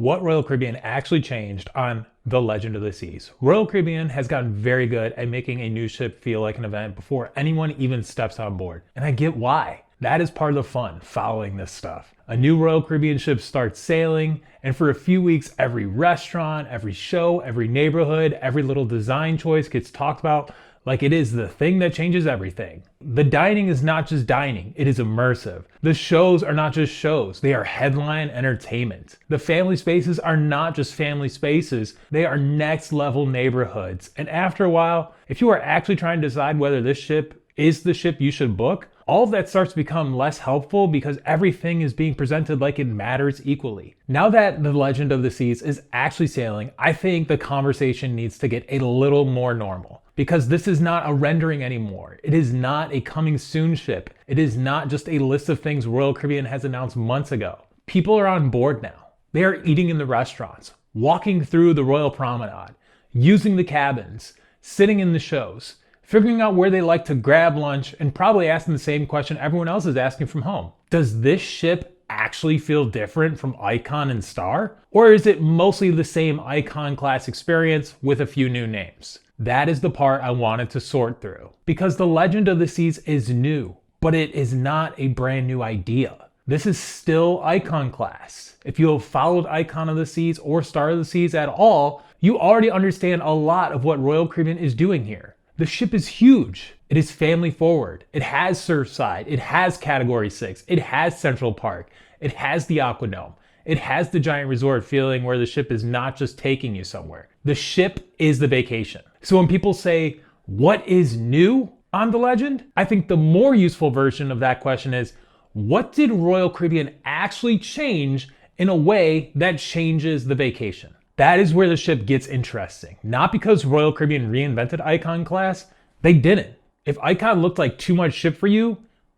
what Royal Caribbean actually changed on The Legend of the Seas. Royal Caribbean has gotten very good at making a new ship feel like an event before anyone even steps on board. And I get why. That is part of the fun, following this stuff. A new Royal Caribbean ship starts sailing, and for a few weeks, every restaurant, every show, every neighborhood, every little design choice gets talked about like it is the thing that changes everything. The dining is not just dining, it is immersive. The shows are not just shows, they are headline entertainment. The family spaces are not just family spaces, they are next level neighborhoods. And after a while, if you are actually trying to decide whether this ship is the ship you should book, all of that starts to become less helpful because everything is being presented like it matters equally. Now that The Legend of the Seas is actually sailing, I think the conversation needs to get a little more normal. Because this is not a rendering anymore. It is not a coming soon ship. It is not just a list of things Royal Caribbean has announced months ago. People are on board now. They are eating in the restaurants, walking through the Royal Promenade, using the cabins, sitting in the shows, figuring out where they like to grab lunch, and probably asking the same question everyone else is asking from home. Does this ship actually feel different from Icon and Star? Or is it mostly the same Icon class experience with a few new names? That is the part I wanted to sort through. Because The Legend of the Seas is new, but it is not a brand new idea. This is still Icon class. If you have followed Icon of the Seas or Star of the Seas at all, you already understand a lot of what Royal Caribbean is doing here. The ship is huge. It is family forward. It has Surfside. It has Category 6. It has Central Park. It has the AquaDome. It has the giant resort feeling where the ship is not just taking you somewhere. The ship is the vacation. So when people say, what is new on The Legend? I think the more useful version of that question is, what did Royal Caribbean actually change in a way that changes the vacation? That is where the ship gets interesting. Not because Royal Caribbean reinvented Icon class, they didn't. If Icon looked like too much ship for you,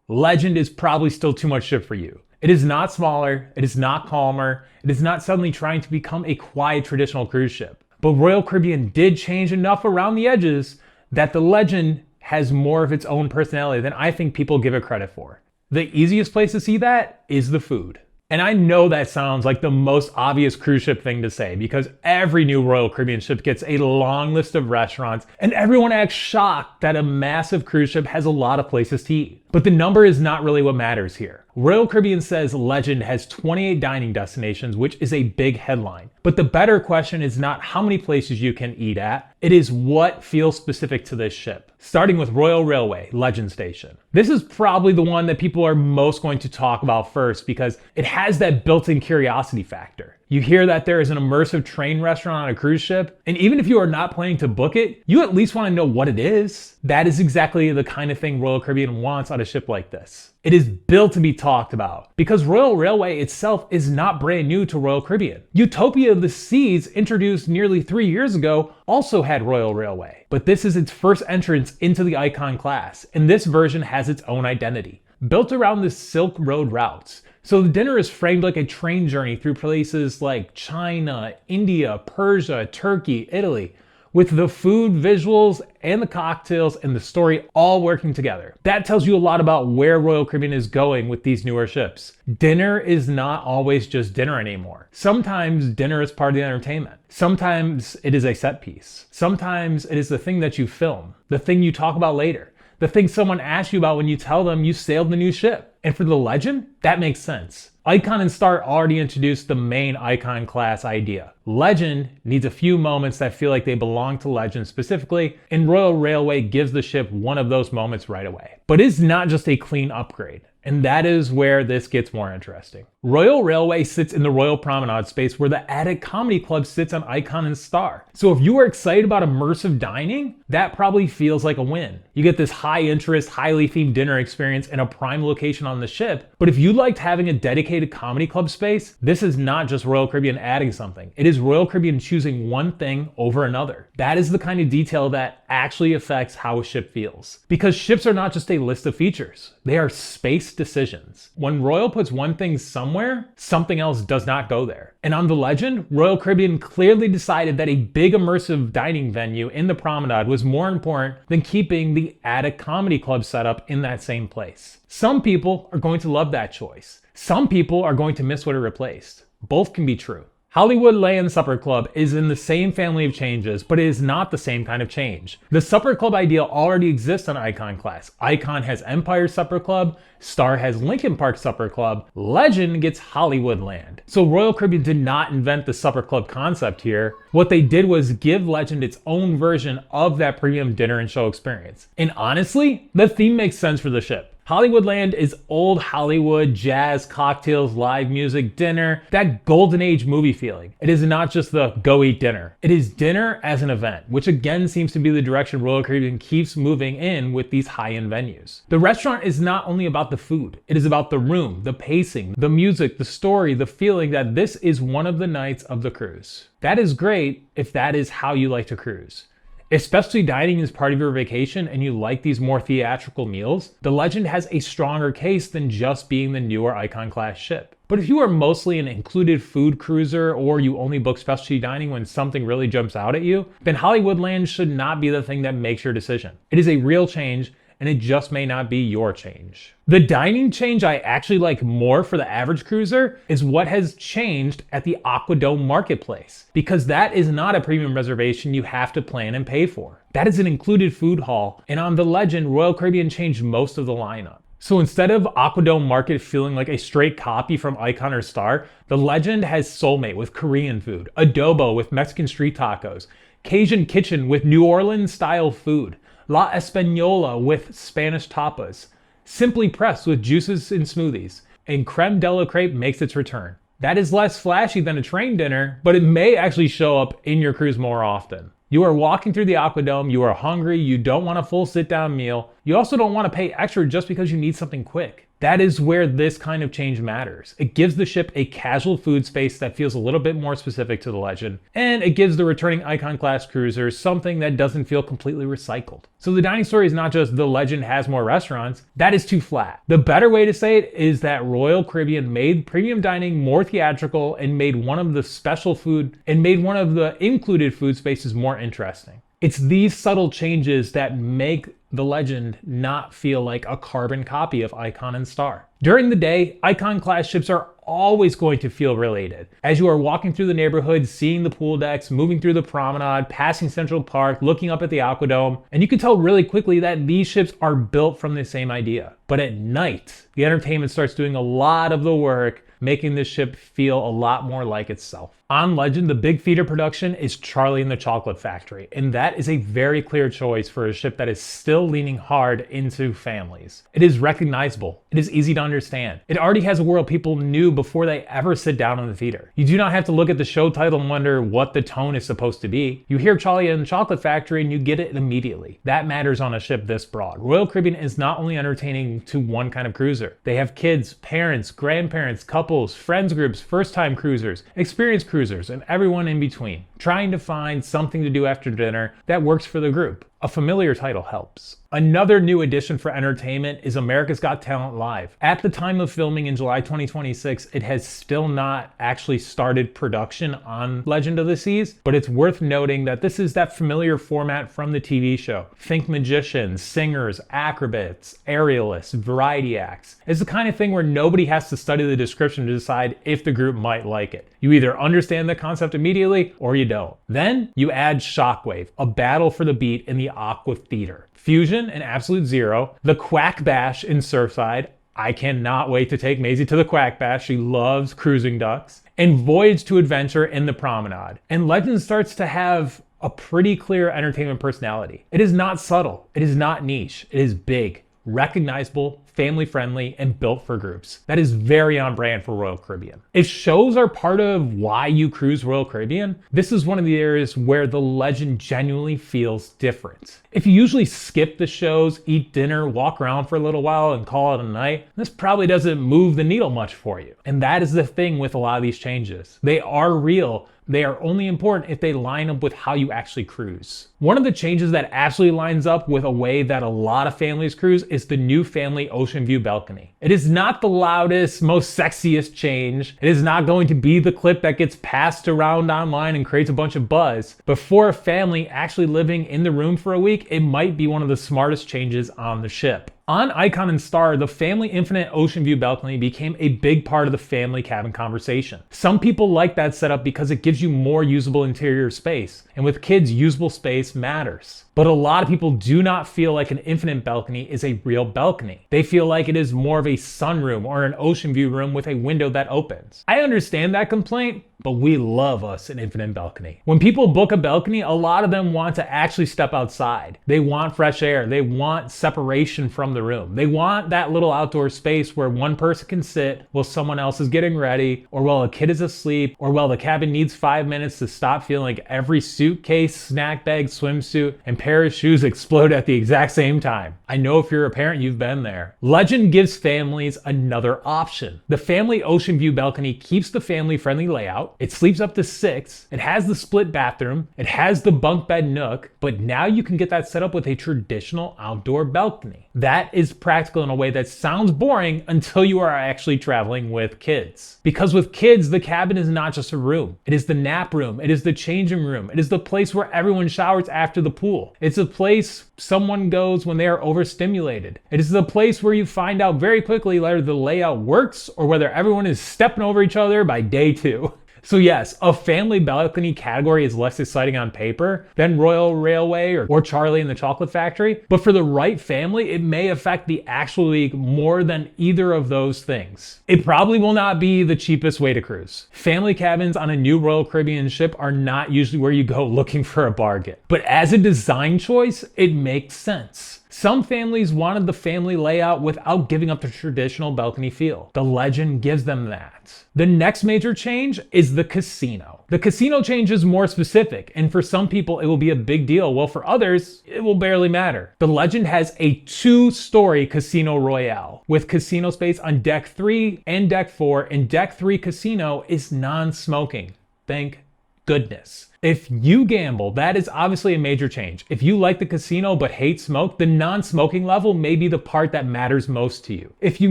Legend is probably still too much ship for you. It is not smaller, it is not calmer, it is not suddenly trying to become a quiet traditional cruise ship. But Royal Caribbean did change enough around the edges that the Legend has more of its own personality than I think people give it credit for. The easiest place to see that is the food. And I know that sounds like the most obvious cruise ship thing to say because every new Royal Caribbean ship gets a long list of restaurants and everyone acts shocked that a massive cruise ship has a lot of places to eat. But the number is not really what matters here. Royal Caribbean says Legend has 28 dining destinations, which is a big headline. But the better question is not how many places you can eat at, it is what feels specific to this ship. Starting with Royal Railway, Legend Station. This is probably the one that people are most going to talk about first because it has that built-in curiosity factor. You hear that there is an immersive train restaurant on a cruise ship, and even if you are not planning to book it, you at least want to know what it is. That is exactly the kind of thing Royal Caribbean wants on a ship like this. It is built to be talked about because Royal Railway itself is not brand new to Royal Caribbean. Utopia of the Seas, introduced nearly 3 years ago, also had Royal Railway. But this is its first entrance into the Icon class, and this version has its own identity. Built around the Silk Road routes, so the dinner is framed like a train journey through places like China, India, Persia, Turkey, Italy, with the food, visuals, and the cocktails and the story all working together. That tells you a lot about where Royal Caribbean is going with these newer ships. Dinner is not always just dinner anymore. Sometimes dinner is part of the entertainment. Sometimes it is a set piece. Sometimes it is the thing that you film, the thing you talk about later, the thing someone asks you about when you tell them you sailed the new ship. And for the Legend, that makes sense. Icon and Star already introduced the main Icon class idea. Legend needs a few moments that feel like they belong to Legend specifically, and Royal Railway gives the ship one of those moments right away. But it's not just a clean upgrade, and that is where this gets more interesting. Royal Railway sits in the Royal Promenade space where the Attic Comedy Club sits on Icon and Star. So if you are excited about immersive dining, that probably feels like a win. You get this high interest, highly themed dinner experience in a prime location on the ship, but if you liked having a dedicated comedy club space, this is not just Royal Caribbean adding something. It is Royal Caribbean choosing one thing over another. That is the kind of detail that actually affects how a ship feels. Because ships are not just a list of features, they are space decisions. When Royal puts one thing somewhere, something else does not go there. And on The Legend, Royal Caribbean clearly decided that a big immersive dining venue in the promenade was more important than keeping the Attic Comedy Club setup in that same place. Some people are going to love that choice. Some people are going to miss what it replaced. Both can be true. Hollywoodland Supper Club is in the same family of changes, but it is not the same kind of change. The Supper Club idea already exists on Icon class. Icon has Empire Supper Club, Star has Lincoln Park Supper Club, Legend gets Hollywoodland. So Royal Caribbean did not invent the Supper Club concept here. What they did was give Legend its own version of that premium dinner and show experience. And honestly, the theme makes sense for the ship. Hollywoodland is old Hollywood, jazz, cocktails, live music, dinner, that golden age movie feeling. It is not just the go eat dinner. It is dinner as an event, which again seems to be the direction Royal Caribbean keeps moving in with these high-end venues. The restaurant is not only about the food, it is about the room, the pacing, the music, the story, the feeling that this is one of the nights of the cruise. That is great if that is how you like to cruise. Especially dining is part of your vacation and you like these more theatrical meals, the Legend has a stronger case than just being the newer Icon class ship. But if you are mostly an included food cruiser or you only book specialty dining when something really jumps out at you, then Hollywoodland should not be the thing that makes your decision. It is a real change and it just may not be your change. The dining change I actually like more for the average cruiser is what has changed at the AquaDome Marketplace, because that is not a premium reservation you have to plan and pay for. That is an included food hall, and on the Legend, Royal Caribbean changed most of the lineup. So instead of AquaDome Market feeling like a straight copy from Icon or Star, the Legend has Soulmate with Korean food, Adobo with Mexican street tacos, Cajun Kitchen with New Orleans style food, La Española with Spanish tapas, Simply Pressed with juices and smoothies, and Creme de la Crepe makes its return. That is less flashy than a train dinner, but it may actually show up in your cruise more often. You are walking through the AquaDome, you are hungry, you don't want a full sit-down meal, you also don't want to pay extra just because you need something quick. That is where this kind of change matters. It gives the ship a casual food space that feels a little bit more specific to the Legend, and it gives the returning Icon class cruisers something that doesn't feel completely recycled. So the dining story is not just the Legend has more restaurants, that is too flat. The better way to say it is that Royal Caribbean made premium dining more theatrical and made one of the included food spaces more interesting. It's these subtle changes that make the Legend not feel like a carbon copy of Icon and Star. During the day, Icon class ships are always going to feel related. As you are walking through the neighborhood, seeing the pool decks, moving through the promenade, passing Central Park, looking up at the AquaDome, and you can tell really quickly that these ships are built from the same idea. But at night, the entertainment starts doing a lot of the work, making this ship feel a lot more like itself. On Legend, the big feeder production is Charlie and the Chocolate Factory, and that is a very clear choice for a ship that is still leaning hard into families. It is recognizable. It is easy to understand. It already has a world people knew before they ever sit down on the theater. You do not have to look at the show title and wonder what the tone is supposed to be. You hear Charlie and the Chocolate Factory and you get it immediately. That matters on a ship this broad. Royal Caribbean is not only entertaining to one kind of cruiser. They have kids, parents, grandparents, couples, friends groups, first-time cruisers, experienced cruisers, and everyone in between, trying to find something to do after dinner that works for the group. A familiar title helps. Another new addition for entertainment is America's Got Talent Live. At the time of filming in July 2026, it has still not actually started production on Legend of the Seas, but it's worth noting that this is that familiar format from the TV show. Think magicians, singers, acrobats, aerialists, variety acts. It's the kind of thing where nobody has to study the description to decide if the group might like it. You either understand the concept immediately or you don't. Then you add Shockwave, a battle for the beat in the AquaTheater, Fusion and Absolute Zero, the Quack Bash in Surfside. I cannot wait to take Maisie to the Quack Bash. She loves cruising ducks. And Voyage to Adventure in the Promenade. And Legend starts to have a pretty clear entertainment personality. It is not subtle. It is not niche. It is big, recognizable, family-friendly, and built for groups. That is very on brand for Royal Caribbean. If shows are part of why you cruise Royal Caribbean, this is one of the areas where the Legend genuinely feels different. If you usually skip the shows, eat dinner, walk around for a little while, and call it a night, this probably doesn't move the needle much for you. And that is the thing with a lot of these changes. They are real. They are only important if they line up with how you actually cruise. One of the changes that absolutely lines up with a way that a lot of families cruise is the new family Oceanview balcony. It is not the loudest, most sexiest change. It is not going to be the clip that gets passed around online and creates a bunch of buzz. But for a family actually living in the room for a week, it might be one of the smartest changes on the ship. On Icon and Star, the Family Infinite Oceanview balcony became a big part of the family cabin conversation. Some people like that setup because it gives you more usable interior space, and with kids, usable space matters. But a lot of people do not feel like an infinite balcony is a real balcony. They feel like it is more of a sunroom or an ocean view room with a window that opens. I understand that complaint, but we love us an infinite balcony. When people book a balcony, a lot of them want to actually step outside. They want fresh air. They want separation from the room. They want that little outdoor space where one person can sit while someone else is getting ready, or while a kid is asleep, or while the cabin needs 5 minutes to stop feeling like every suitcase, snack bag, swimsuit, and pair of shoes explode at the exact same time. I know if you're a parent, you've been there. Legend gives families another option. The Family Ocean View balcony keeps the family-friendly layout. It sleeps up to 6. It has the split bathroom. It has the bunk bed nook, but now you can get that set up with a traditional outdoor balcony. That is practical in a way that sounds boring until you are actually traveling with kids. Because with kids, the cabin is not just a room. It is the nap room. It is the changing room. It is the place where everyone showers after the pool. It's a place someone goes when they are overstimulated. It is the place where you find out very quickly whether the layout works or whether everyone is stepping over each other by day 2. So yes, a family balcony category is less exciting on paper than Royal Railway or Charlie and the Chocolate Factory, but for the right family, it may affect the actual league more than either of those things. It probably will not be the cheapest way to cruise. Family cabins on a new Royal Caribbean ship are not usually where you go looking for a bargain, but as a design choice, it makes sense. Some families wanted the family layout without giving up the traditional balcony feel. The Legend gives them that. The next major change is the casino. The casino change is more specific, and for some people it will be a big deal, while for others, it will barely matter. The Legend has a 2-story Casino Royale, with casino space on Deck 3 and Deck 4, and Deck 3 casino is non-smoking. Thank goodness. If you gamble, that is obviously a major change. If you like the casino but hate smoke, the non-smoking level may be the part that matters most to you. If you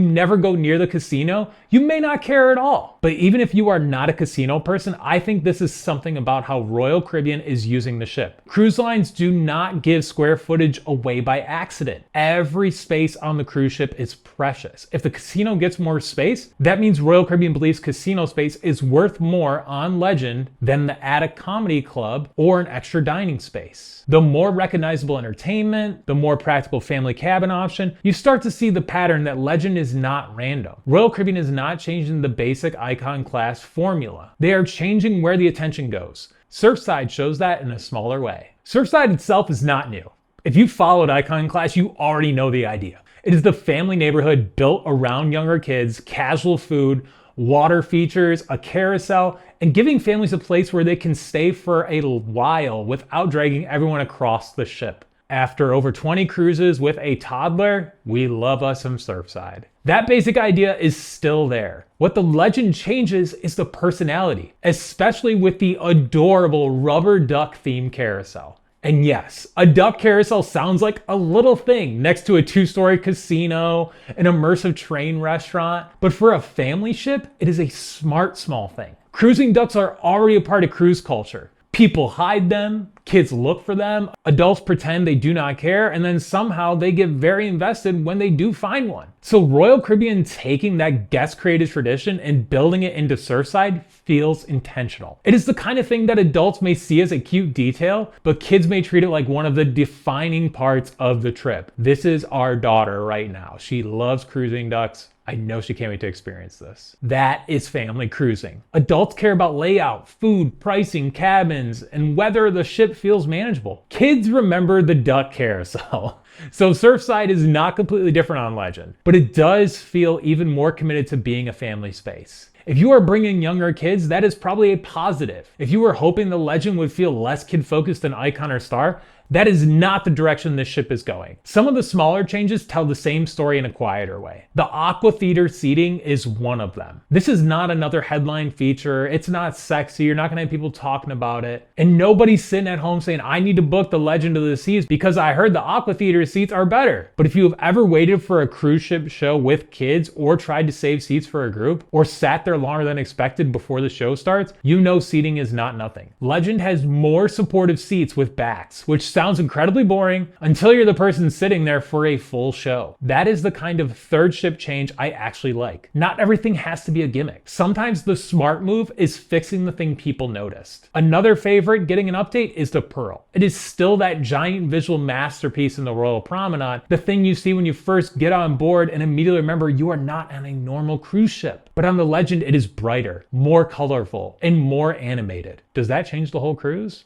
never go near the casino, you may not care at all. But even if you are not a casino person, I think this is something about how Royal Caribbean is using the ship. Cruise lines do not give square footage away by accident. Every space on the cruise ship is precious. If the casino gets more space, that means Royal Caribbean believes casino space is worth more on Legend than the Attic Comedy Club or an extra dining space. The more recognizable entertainment, the more practical family cabin option, you start to see the pattern that Legend is not random. Royal Caribbean is not changing the basic Icon class formula. They are changing where the attention goes. Surfside shows that in a smaller way. Surfside itself is not new. If you followed Icon class, you already know the idea. It is the family neighborhood built around younger kids, casual food, water features, a carousel, and giving families a place where they can stay for a while without dragging everyone across the ship. After over 20 cruises with a toddler, we love us some Surfside. That basic idea is still there. What the Legend changes is the personality, especially with the adorable rubber duck themed carousel. And yes, a duck carousel sounds like a little thing next to a 2-story casino, an immersive train restaurant, but for a family ship, it is a smart small thing. Cruising ducks are already a part of cruise culture. People hide them, kids look for them, adults pretend they do not care, and then somehow they get very invested when they do find one. So Royal Caribbean taking that guest-created tradition and building it into Surfside feels intentional. It is the kind of thing that adults may see as a cute detail, but kids may treat it like one of the defining parts of the trip. This is our daughter right now. She loves cruising ducks. I know she can't wait to experience this. That is family cruising. Adults care about layout, food, pricing, cabins, and whether the ship feels manageable. Kids remember the duck carousel. So Surfside is not completely different on Legend, but it does feel even more committed to being a family space. If you are bringing younger kids, that is probably a positive. If you were hoping the Legend would feel less kid-focused than Icon or Star, that is not the direction this ship is going. Some of the smaller changes tell the same story in a quieter way. The AquaTheater seating is one of them. This is not another headline feature. It's not sexy. You're not gonna have people talking about it. And nobody's sitting at home saying, I need to book the Legend of the Seas because I heard the AquaTheater seats are better. But if you have ever waited for a cruise ship show with kids or tried to save seats for a group or sat there longer than expected before the show starts, you know seating is not nothing. Legend has more supportive seats with backs, which sounds incredibly boring until you're the person sitting there for a full show. That is the kind of third ship change I actually like. Not everything has to be a gimmick. Sometimes the smart move is fixing the thing people noticed. Another favorite getting an update is the Pearl. It is still that giant visual masterpiece in the Royal Promenade, the thing you see when you first get on board and immediately remember you are not on a normal cruise ship. But on the Legend, it is brighter, more colorful, and more animated. Does that change the whole cruise?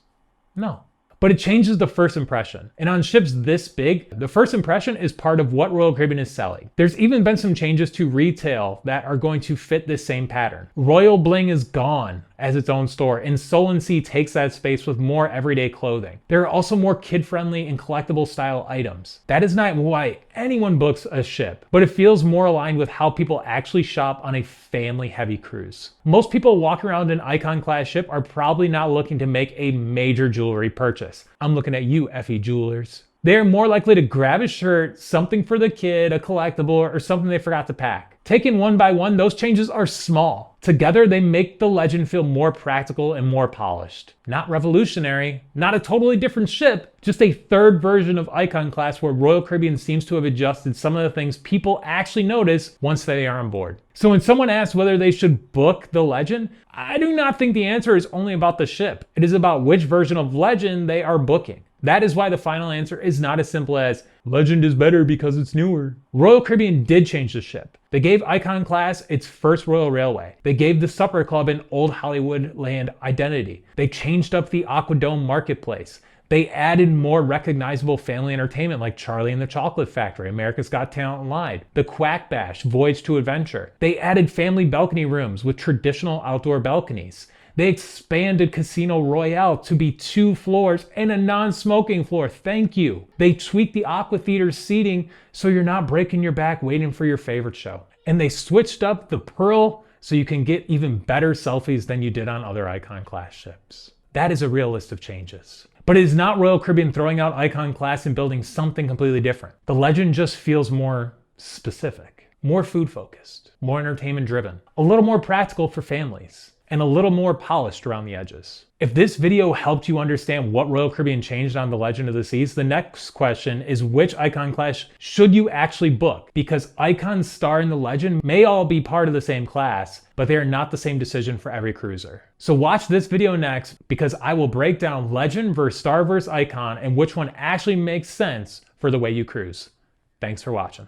No. But it changes the first impression. And on ships this big, the first impression is part of what Royal Caribbean is selling. There's even been some changes to retail that are going to fit this same pattern. Royal Bling is gone as its own store, and Sol & Sea takes that space with more everyday clothing. There are also more kid-friendly and collectible style items. That is not why anyone books a ship, but it feels more aligned with how people actually shop on a family-heavy cruise. Most people walking around an Icon-class ship are probably not looking to make a major jewelry purchase. I'm looking at you, FE Jewelers. They're more likely to grab a shirt, something for the kid, a collectible, or something they forgot to pack. Taken one by one, those changes are small. Together, they make the Legend feel more practical and more polished. Not revolutionary, not a totally different ship, just a third version of Icon class where Royal Caribbean seems to have adjusted some of the things people actually notice once they are on board. So when someone asks whether they should book the Legend, I do not think the answer is only about the ship. It is about which version of Legend they are booking. That is why the final answer is not as simple as, Legend is better because it's newer. Royal Caribbean did change the ship. They gave Icon Class its first Royal Railway. They gave the Supper Club an old Hollywoodland identity. They changed up the AquaDome Marketplace. They added more recognizable family entertainment like Charlie and the Chocolate Factory, America's Got Talent Live, The Quack Bash, Voyage to Adventure. They added family balcony rooms with traditional outdoor balconies. They expanded Casino Royale to be 2 floors and a non-smoking floor. Thank you. They tweaked the AquaTheater seating so you're not breaking your back waiting for your favorite show. And they switched up the Pearl so you can get even better selfies than you did on other Icon Class ships. That is a real list of changes. But it is not Royal Caribbean throwing out Icon Class and building something completely different. The Legend just feels more specific, more food focused, more entertainment driven, a little more practical for families, and a little more polished around the edges. If this video helped you understand what Royal Caribbean changed on the Legend of the Seas, the next question is which Icon class should you actually book? Because Icon, Star, and the Legend may all be part of the same class, but they are not the same decision for every cruiser. So watch this video next because I will break down Legend versus Star versus Icon and which one actually makes sense for the way you cruise. Thanks for watching.